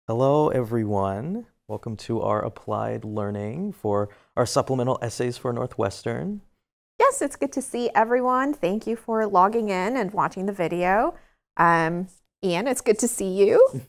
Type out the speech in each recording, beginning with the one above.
Hello, everyone. Welcome to our applied learning for our supplemental essays for Northwestern. Yes, it's good to see everyone. Thank you for logging in and watching the video. Ian, it's good to see you.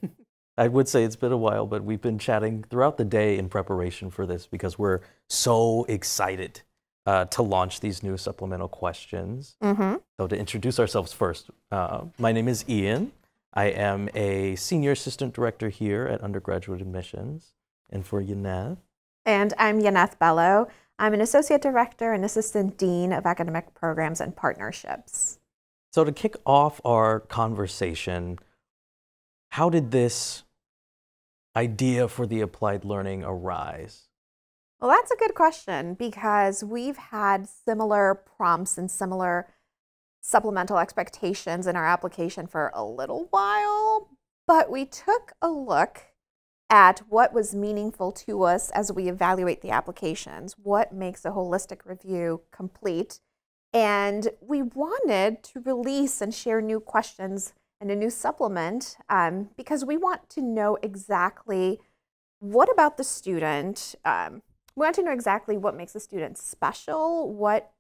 I would say it's been a while, but we've been chatting throughout the day in preparation for this because we're so excited to launch these new supplemental questions. So to introduce ourselves first, my name is Ian. I am a senior assistant director here at undergraduate admissions. And for Yaneth. And I'm Yaneth Bello. I'm an associate director and assistant dean of academic programs and partnerships. So to kick off our conversation, how did this idea for the applied learning arise? Well, that's a good question because we've had similar prompts and similar supplemental expectations in our application for a little while, but we took a look at what was meaningful to us as we evaluate the applications, what makes a holistic review complete, and we wanted to release and share new questions and a new supplement because we want to know exactly what about the student. We want to know exactly what makes a student special, what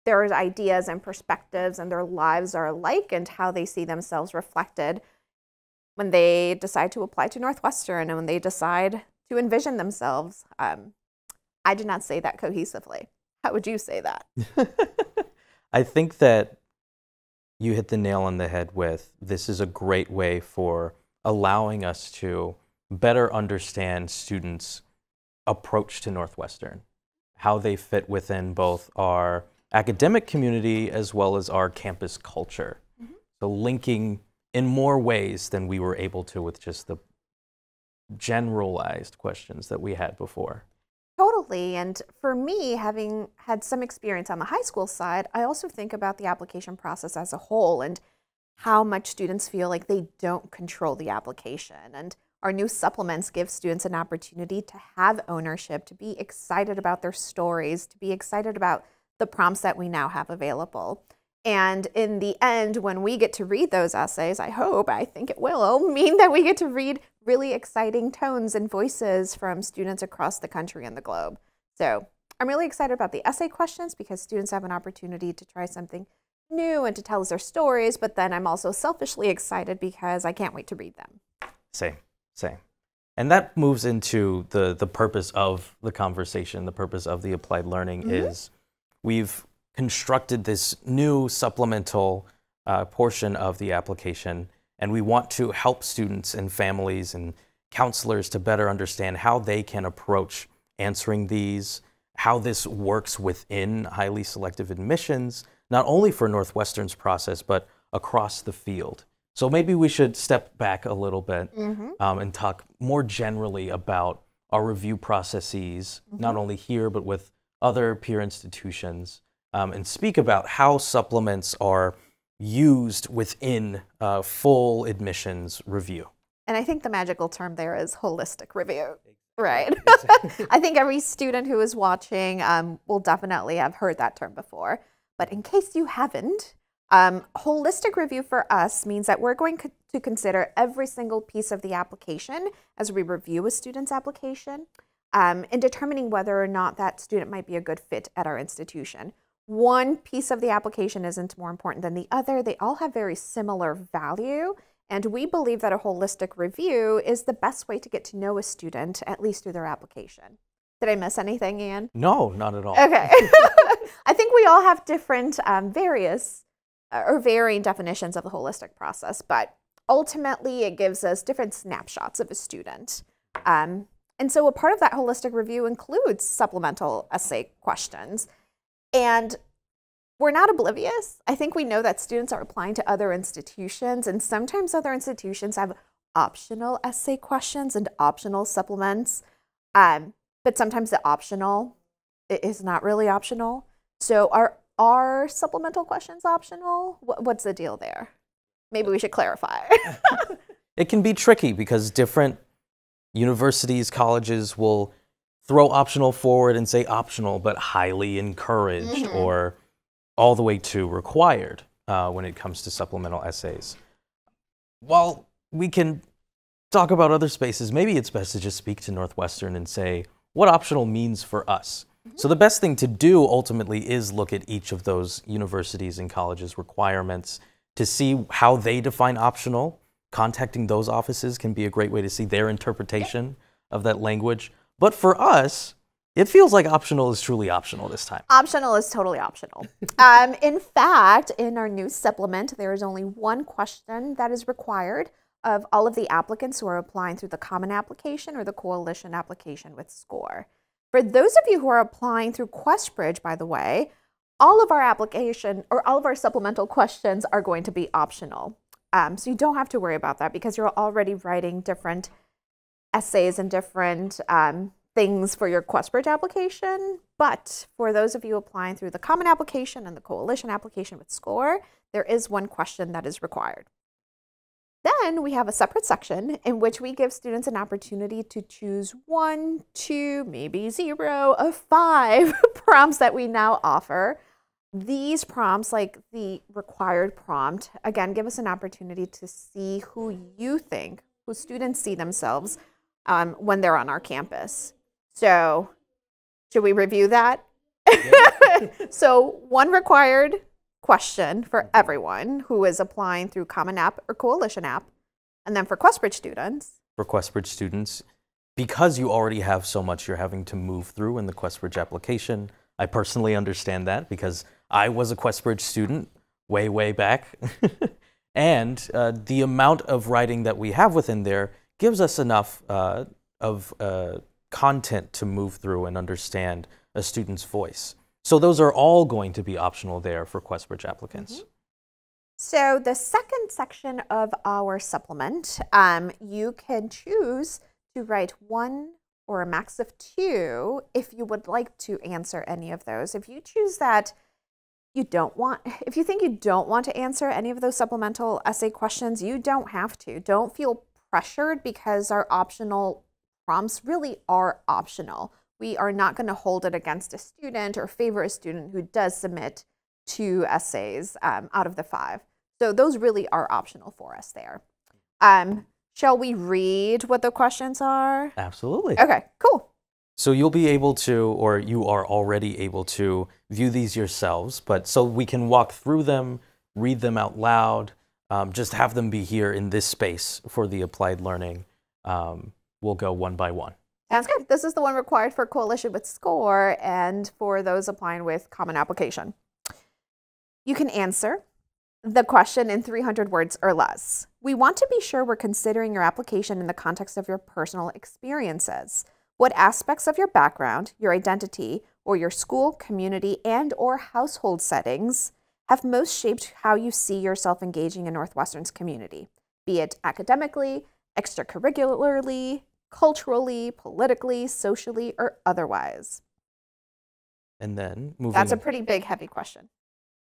their ideas and perspectives and their lives are like, and how they see themselves reflected when they decide to apply to Northwestern and when they decide to envision themselves. I did not say that cohesively. How would you say that? I think that you hit the nail on the head with this is a great way for allowing us to better understand students' approach to Northwestern, how they fit within both our academic community as well as our campus culture. So linking in more ways than we were able to with just the generalized questions that we had before. Totally. And for me, having had some experience on the high school side, I also think about the application process as a whole and how much students feel like they don't control the application. And our new supplements give students an opportunity to have ownership, to be excited about their stories, to be excited about the prompts that we now have available. And in the end, when we get to read those essays, I think it will mean that we get to read really exciting tones and voices from students across the country and the globe. So I'm really excited about the essay questions because students have an opportunity to try something new and to tell us their stories, but then I'm also selfishly excited because I can't wait to read them. Same. And that moves into the purpose of the conversation, the purpose of the applied learning is we've constructed this new supplemental portion of the application, and we want to help students and families and counselors to better understand how they can approach answering these, how this works within highly selective admissions, not only for Northwestern's process, but across the field. So maybe we should step back a little bit and talk more generally about our review processes, not only here, but with other peer institutions, and speak about how supplements are used within full admissions review. And I think the magical term there is holistic review, right? I think every student who is watching will definitely have heard that term before. But in case you haven't, holistic review for us means that we're going to consider every single piece of the application as we review a student's application in determining whether or not that student might be a good fit at our institution. One piece of the application isn't more important than the other. They all have very similar value, and we believe that a holistic review is the best way to get to know a student, at least through their application. Did I miss anything, Ian? No, not at all. Okay. I think we all have different varying definitions of the holistic process, but ultimately it gives us different snapshots of a student. And so a part of that holistic review includes supplemental essay questions. And we're not oblivious. I think we know that students are applying to other institutions, and sometimes other institutions have optional essay questions and optional supplements, but sometimes the optional is not really optional. So are supplemental questions optional? What's the deal there? Maybe we should clarify. It can be tricky because different universities, colleges will throw optional forward and say optional, but highly encouraged or all the way to required when it comes to supplemental essays. While we can talk about other spaces, maybe it's best to just speak to Northwestern and say what optional means for us. So the best thing to do ultimately is look at each of those universities and colleges' requirements to see how they define optional. Contacting those offices can be a great way to see their interpretation of that language. But for us, it feels like optional is truly optional this time. Optional is totally optional. In fact, in our new supplement, there is only one question that is required of all of the applicants who are applying through the common application or the coalition application with SCORE. For those of you who are applying through QuestBridge, by the way, all of our application or all of our supplemental questions are going to be optional. So you don't have to worry about that because you're already writing different essays and different things for your QuestBridge application. But for those of you applying through the common application and the coalition application with SCORE, there is one question that is required. Then we have a separate section in which we give students an opportunity to choose 1, 2, maybe 0 of 5 prompts that we now offer. These prompts, like the required prompt, again, give us an opportunity to see who students see themselves when they're on our campus. So should we review that? Yeah. So one required question for everyone who is applying through Common App or Coalition App. And then for QuestBridge students. For QuestBridge students, because you already have so much you're having to move through in the QuestBridge application, I personally understand that because I was a QuestBridge student way, way back. And the amount of writing that we have within there gives us enough of content to move through and understand a student's voice. So those are all going to be optional there for QuestBridge applicants. So the second section of our supplement, you can choose to write 1 or a max of 2 if you would like to answer any of those. If you choose that if you think you don't want to answer any of those supplemental essay questions, you don't have to. Don't feel pressured because our optional prompts really are optional. We are not going to hold it against a student or favor a student who does submit 2 essays out of the 5. So those really are optional for us there. Shall we read what the questions are? Absolutely. Okay, cool. So you'll be able to, or you are already able to, view these yourselves, but so we can walk through them, read them out loud, just have them be here in this space for the applied learning. We'll go one by one. Sounds good. This is the one required for Coalition with SCORE and for those applying with Common Application. You can answer the question in 300 words or less. We want to be sure we're considering your application in the context of your personal experiences. What aspects of your background, your identity, or your school, community, and/or household settings have most shaped how you see yourself engaging in Northwestern's community, be it academically, extracurricularly, culturally, politically, socially, or otherwise? And then moving. That's a pretty big, heavy question.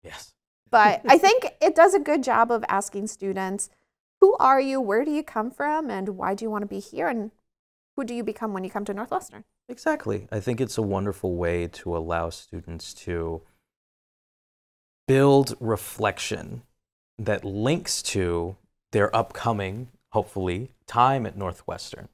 Yes. But I think it does a good job of asking students, who are you, where do you come from, and why do you want to be here, and who do you become when you come to Northwestern? Exactly. I think it's a wonderful way to allow students to build reflection that links to their upcoming, hopefully, time at Northwestern.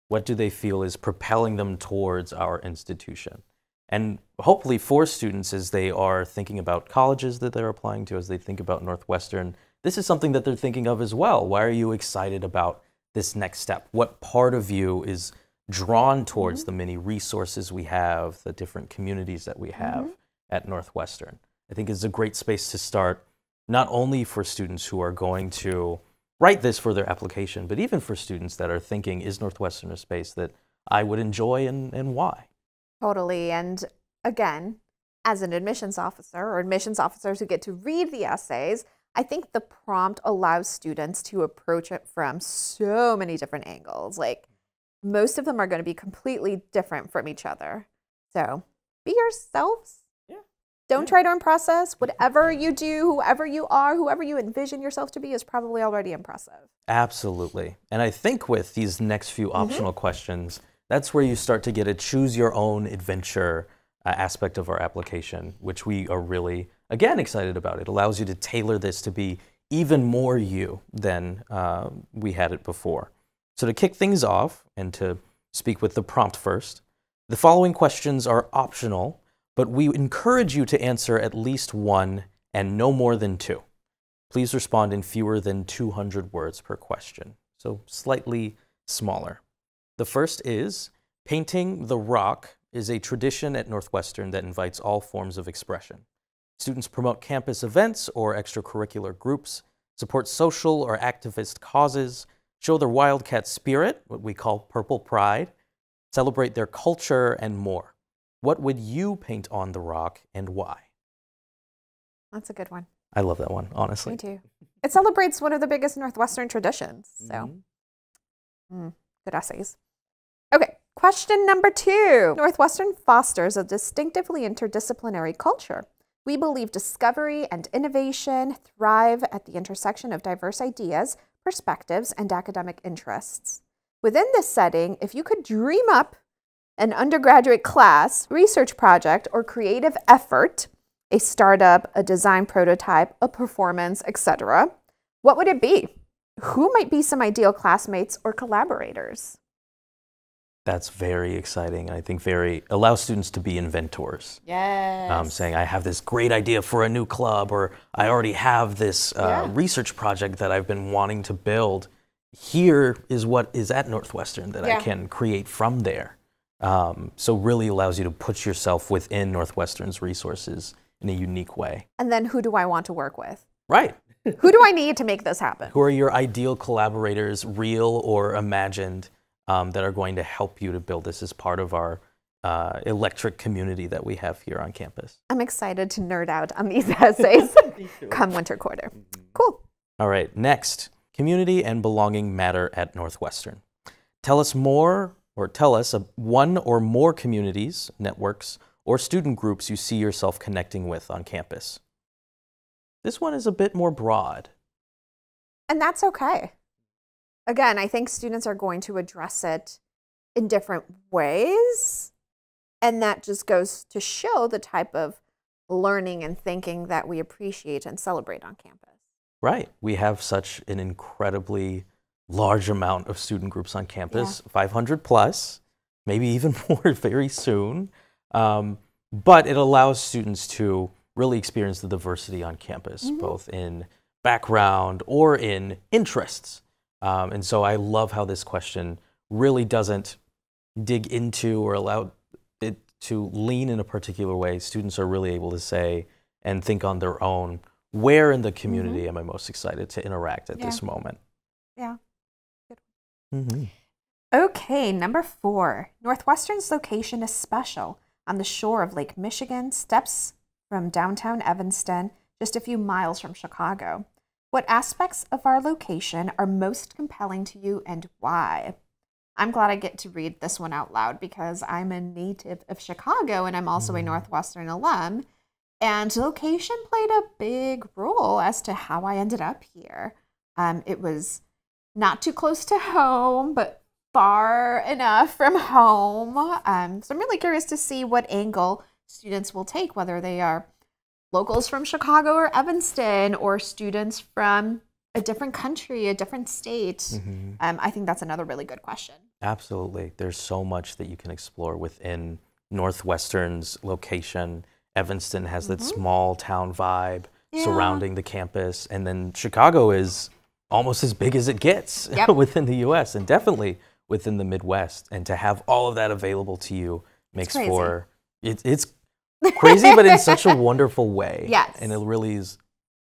What do they feel is propelling them towards our institution? And hopefully for students, as they are thinking about colleges that they're applying to, as they think about Northwestern, this is something that they're thinking of as well. Why are you excited about this next step? What part of you is drawn towards the many resources we have, the different communities that we have at Northwestern? I think it's a great space to start, not only for students who are going to write this for their application, but even for students that are thinking, is Northwestern a space that I would enjoy and why? Totally. And again, as an admissions officer or admissions officers who get to read the essays, I think the prompt allows students to approach it from so many different angles. Like most of them are going to be completely different from each other. So be yourselves. Don't try to impress us. Whatever you do, whoever you are, whoever you envision yourself to be is probably already impressive. Absolutely. And I think with these next few optional questions, that's where you start to get a choose your own adventure aspect of our application, which we are really, again, excited about. It allows you to tailor this to be even more you than we had it before. So to kick things off and to speak with the prompt first, the following questions are optional, but we encourage you to answer at least one and no more than two. Please respond in fewer than 200 words per question, so slightly smaller. The first is, painting the rock is a tradition at Northwestern that invites all forms of expression. Students promote campus events or extracurricular groups, support social or activist causes, show their wildcat spirit, what we call purple pride, celebrate their culture, and more. What would you paint on the rock and why? That's a good one. I love that one, honestly. Me too. It celebrates one of the biggest Northwestern traditions. So, good essays. Okay, question number 2. Northwestern fosters a distinctively interdisciplinary culture. We believe discovery and innovation thrive at the intersection of diverse ideas, perspectives, and academic interests. Within this setting, if you could dream up an undergraduate class, research project, or creative effort, a startup, a design prototype, a performance, etc., what would it be? Who might be some ideal classmates or collaborators? That's very exciting. I think allows students to be inventors. Yes. Saying, I have this great idea for a new club, or I already have this research project that I've been wanting to build. Here is what is at Northwestern that I can create from there. So really allows you to put yourself within Northwestern's resources in a unique way. And then who do I want to work with? Right. Who do I need to make this happen? Who are your ideal collaborators, real or imagined, that are going to help you to build this as part of our electric community that we have here on campus? I'm excited to nerd out on these essays come winter quarter. Cool. All right, next, community and belonging matter at Northwestern. Tell us one or more communities, networks, or student groups you see yourself connecting with on campus. This one is a bit more broad. And that's okay. Again, I think students are going to address it in different ways. And that just goes to show the type of learning and thinking that we appreciate and celebrate on campus. Right. We have such an incredibly large amount of student groups on campus, 500 plus, maybe even more very soon. But it allows students to really experience the diversity on campus, both in background or in interests. And so I love how this question really doesn't dig into or allow it to lean in a particular way. Students are really able to say and think on their own, where in the community am I most excited to interact at this moment? Yeah. Good. Okay, number 4. Northwestern's location is special. On the shore of Lake Michigan, steps from downtown Evanston, just a few miles from Chicago. What aspects of our location are most compelling to you and why? I'm glad I get to read this one out loud because I'm a native of Chicago and I'm also a Northwestern alum. And location played a big role as to how I ended up here. It was not too close to home, but far enough from home. So I'm really curious to see what angle students will take, whether they are locals from Chicago or Evanston or students from a different country, a different state. I think that's another really good question. Absolutely. There's so much that you can explore within Northwestern's location. Evanston has that small town vibe surrounding the campus. And then Chicago is almost as big as it gets within the U.S. and definitely within the Midwest. And to have all of that available to you makes for, it's crazy, but in such a wonderful way. Yes. And it really is,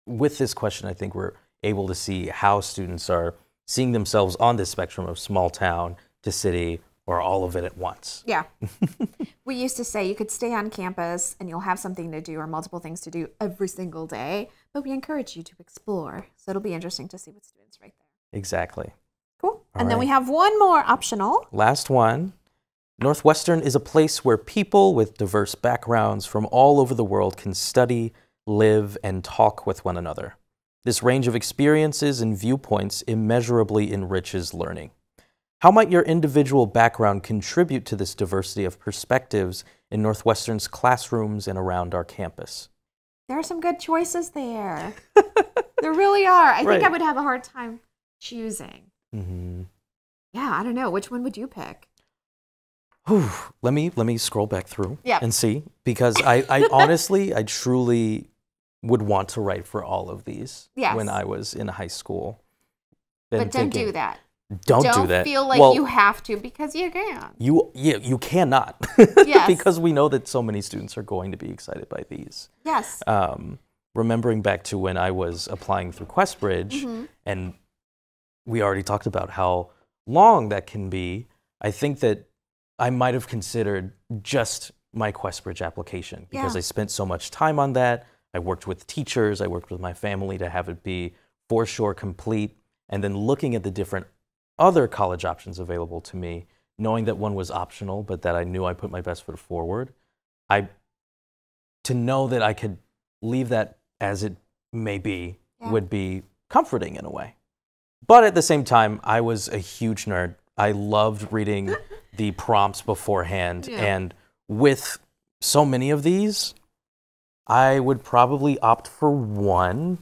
with this question, I think we're able to see how students are seeing themselves on this spectrum of small town to city or all of it at once. Yeah. We used to say you could stay on campus and you'll have something to do or multiple things to do every single day, but we encourage you to explore. So it'll be interesting to see what students write there. Exactly. Cool. And then we have one more optional. Last one. Northwestern is a place where people with diverse backgrounds from all over the world can study, live, and talk with one another. This range of experiences and viewpoints immeasurably enriches learning. How might your individual background contribute to this diversity of perspectives in Northwestern's classrooms and around our campus? There are some good choices there. There really are. I think I would have a hard time choosing. Yeah, I don't know. Which one would you pick? Whew. Let me scroll back through Yeah. and see, because I honestly, I truly would want to write for all of these when I was in high school. But don't do that. Don't do that. Don't feel like you have to, because you can. You cannot. Yes. Because we know that so many students are going to be excited by these. Yes. Remembering back to when I was applying through QuestBridge, and we already talked about how long that can be, I think that I might have considered just my QuestBridge application, because I spent so much time on that. I worked with teachers, I worked with my family to have it be for sure complete, and then looking at the different other college options available to me, knowing that one was optional, but that I knew I put my best foot forward. To know that I could leave that as it may be would be comforting in a way. But at the same time, I was a huge nerd. I loved reading the prompts beforehand. And with so many of these, I would probably opt for one,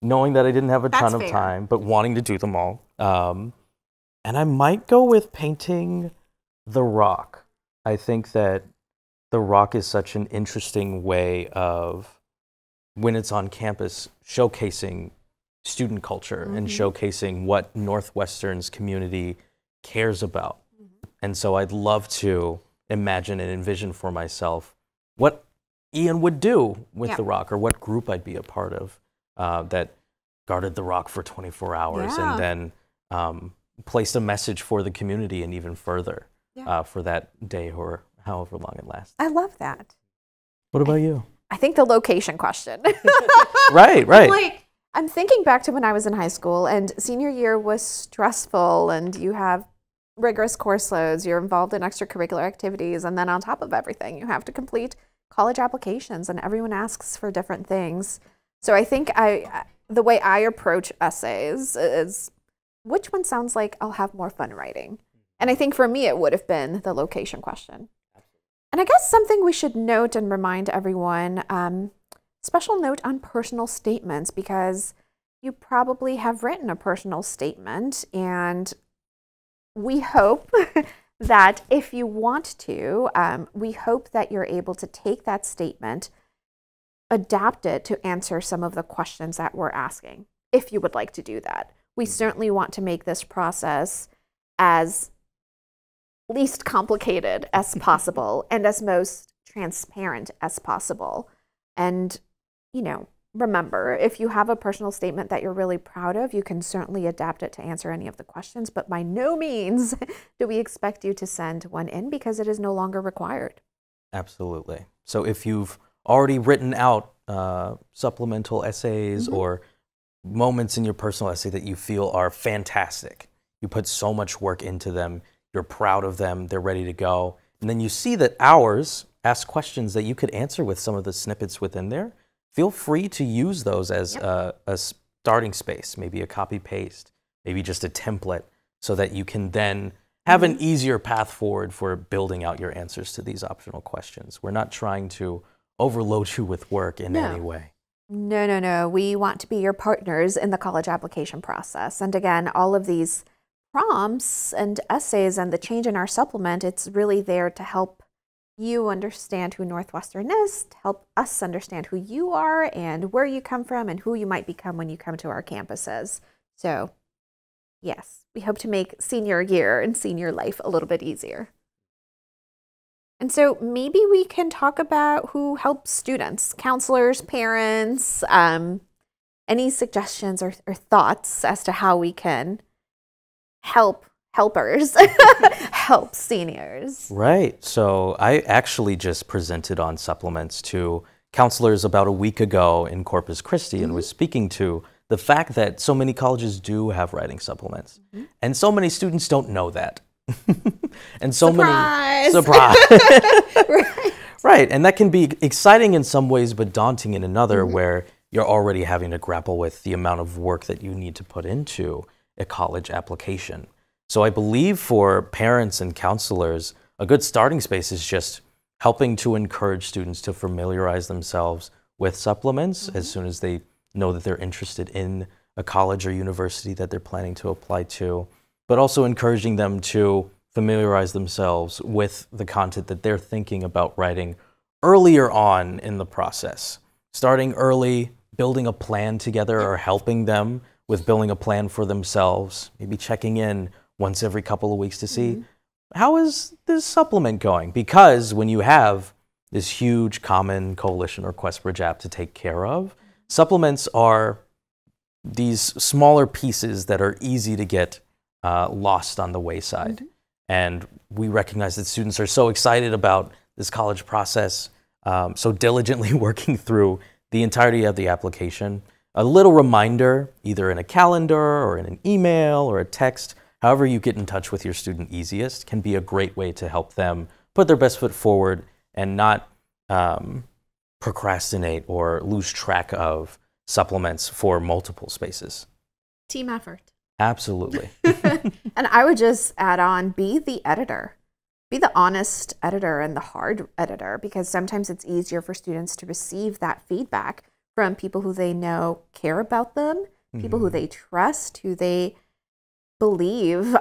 knowing that I didn't have a ton of time, but wanting to do them all. And I might go with painting the rock. I think that the rock is such an interesting way of, when it's on campus, showcasing student culture and showcasing what Northwestern's community cares about. And so I'd love to imagine and envision for myself what Ian would do with the rock, or what group I'd be a part of that guarded the rock for 24 hours and then placed a message for the community and even further for that day or however long it lasts. I love that. What about you? I think the location question. Right. Like, I'm thinking back to when I was in high school, and senior year was stressful, and you have rigorous course loads, you're involved in extracurricular activities, and then on top of everything, you have to complete college applications, and everyone asks for different things. So I think the way I approach essays is, which one sounds like I'll have more fun writing? And I think for me, it would have been the location question. And I guess something we should note and remind everyone, special note on personal statements, because you probably have written a personal statement, and we hope that if you want to, we hope that you're able to take that statement, adapt it to answer some of the questions that we're asking, if you would like to do that. We certainly want to make this process as least complicated as possible and as most transparent as possible. And, you know, remember, if you have a personal statement that you're really proud of, you can certainly adapt it to answer any of the questions, but by no means do we expect you to send one in, because it is no longer required. Absolutely. So if you've already written out supplemental essays or moments in your personal essay that you feel are fantastic, you put so much work into them, you're proud of them, they're ready to go, and then you see that ours ask questions that you could answer with some of the snippets within there, feel free to use those as a starting space, maybe a copy-paste, maybe just a template, so that you can then have an easier path forward for building out your answers to these optional questions. We're not trying to overload you with work in any way. No. We want to be your partners in the college application process. And again, all of these prompts and essays and the change in our supplement, it's really there to help you understand who Northwestern is, to help us understand who you are and where you come from and who you might become when you come to our campuses. So yes, we hope to make senior year and senior life a little bit easier. And so maybe we can talk about who helps students, counselors, parents, any suggestions or thoughts as to how we can helpers help seniors. Right. So I actually just presented on supplements to counselors about a week ago in Corpus Christi and was speaking to the fact that so many colleges do have writing supplements. And so many students don't know that. And so many surprise. Right. And that can be exciting in some ways, but daunting in another, where you're already having to grapple with the amount of work that you need to put into a college application. So I believe for parents and counselors, a good starting space is just helping to encourage students to familiarize themselves with supplements as soon as they know that they're interested in a college or university that they're planning to apply to. but also encouraging them to familiarize themselves with the content that they're thinking about writing earlier on in the process. Starting early, building a plan together, or helping them with building a plan for themselves, maybe checking in once every couple of weeks to see, how is this supplement going? Because when you have this huge common coalition or QuestBridge app to take care of, supplements are these smaller pieces that are easy to get lost on the wayside. And we recognize that students are so excited about this college process, so diligently working through the entirety of the application. A little reminder, either in a calendar or in an email or a text, however you get in touch with your student easiest, can be a great way to help them put their best foot forward and not procrastinate or lose track of supplements for multiple spaces. Team effort. Absolutely. And I would just add on, be the editor. Be the honest editor and the hard editor, because sometimes it's easier for students to receive that feedback from people who they know care about them, people who they trust, who they believe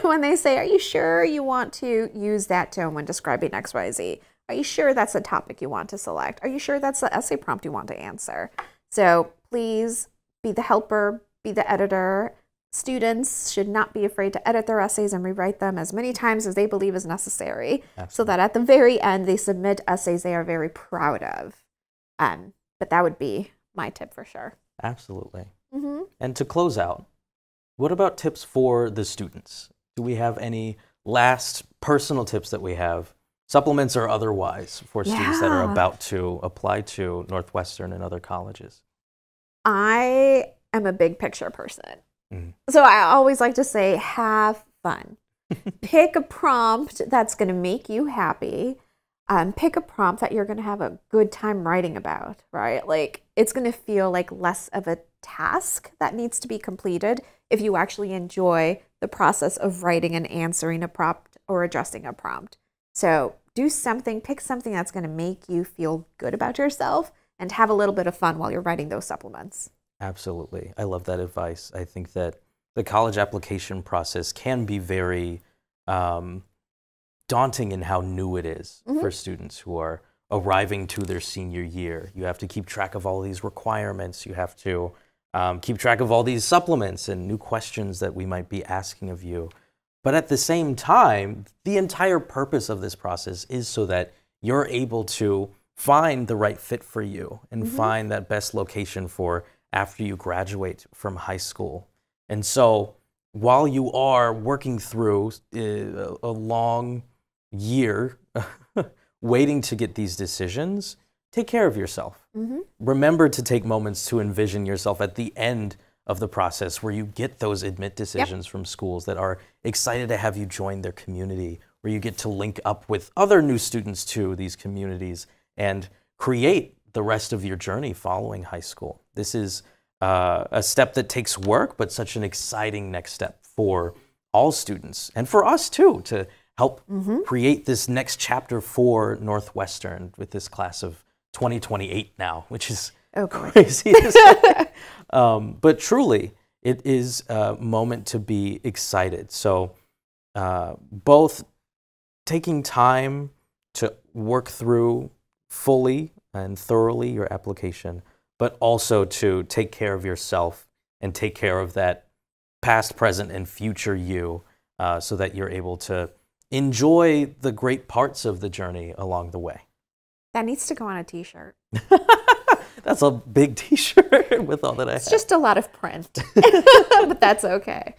when they say, are you sure you want to use that tone when describing XYZ? Are you sure that's the topic you want to select? Are you sure that's the essay prompt you want to answer? So please be the helper, be the editor. Students should not be afraid to edit their essays and rewrite them as many times as they believe is necessary. Absolutely. So that at the very end, they submit essays they are very proud of. But that would be my tip for sure. Absolutely. And to close out, what about tips for the students? Do we have any last personal tips that we have, supplements or otherwise, for students that are about to apply to Northwestern and other colleges? I am a big picture person. So I always like to say, have fun. Pick a prompt that's going to make you happy. Pick a prompt that you're going to have a good time writing about, right? Like, it's going to feel like less of a task that needs to be completed if you actually enjoy the process of writing and answering a prompt or addressing a prompt. So do something, pick something that's going to make you feel good about yourself and have a little bit of fun while you're writing those supplements. Absolutely. I love that advice. I think that the college application process can be very daunting in how new it is for students who are arriving to their senior year. You have to keep track of all these requirements. You have to keep track of all these supplements and new questions that we might be asking of you. But at the same time, the entire purpose of this process is so that you're able to find the right fit for you and find that best location for after you graduate from high school. And so while you are working through a long year waiting to get these decisions, take care of yourself. Remember to take moments to envision yourself at the end of the process where you get those admit decisions from schools that are excited to have you join their community, where you get to link up with other new students to these communities and create the rest of your journey following high school. This is a step that takes work, but such an exciting next step for all students and for us too, to help create this next chapter for Northwestern with this class of 2028 now, which is crazy to say. But truly, it is a moment to be excited. So both taking time to work through fully and thoroughly your application, but also to take care of yourself and take care of that past, present, and future you so that you're able to enjoy the great parts of the journey along the way. That needs to go on a t-shirt. That's a big t-shirt with all that I have. It's just a lot of print, but that's okay.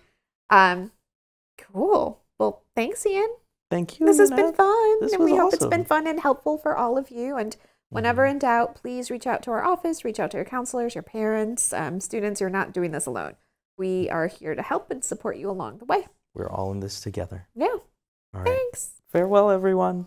Cool. Well, thanks, Ian. Thank you. This has been fun. This and was we hope awesome. it's been fun and helpful for all of you. And whenever in doubt, please reach out to our office, reach out to your counselors, your parents, students. You're not doing this alone. We are here to help and support you along the way. We're all in this together. Yeah. All right. Thanks. Farewell, everyone.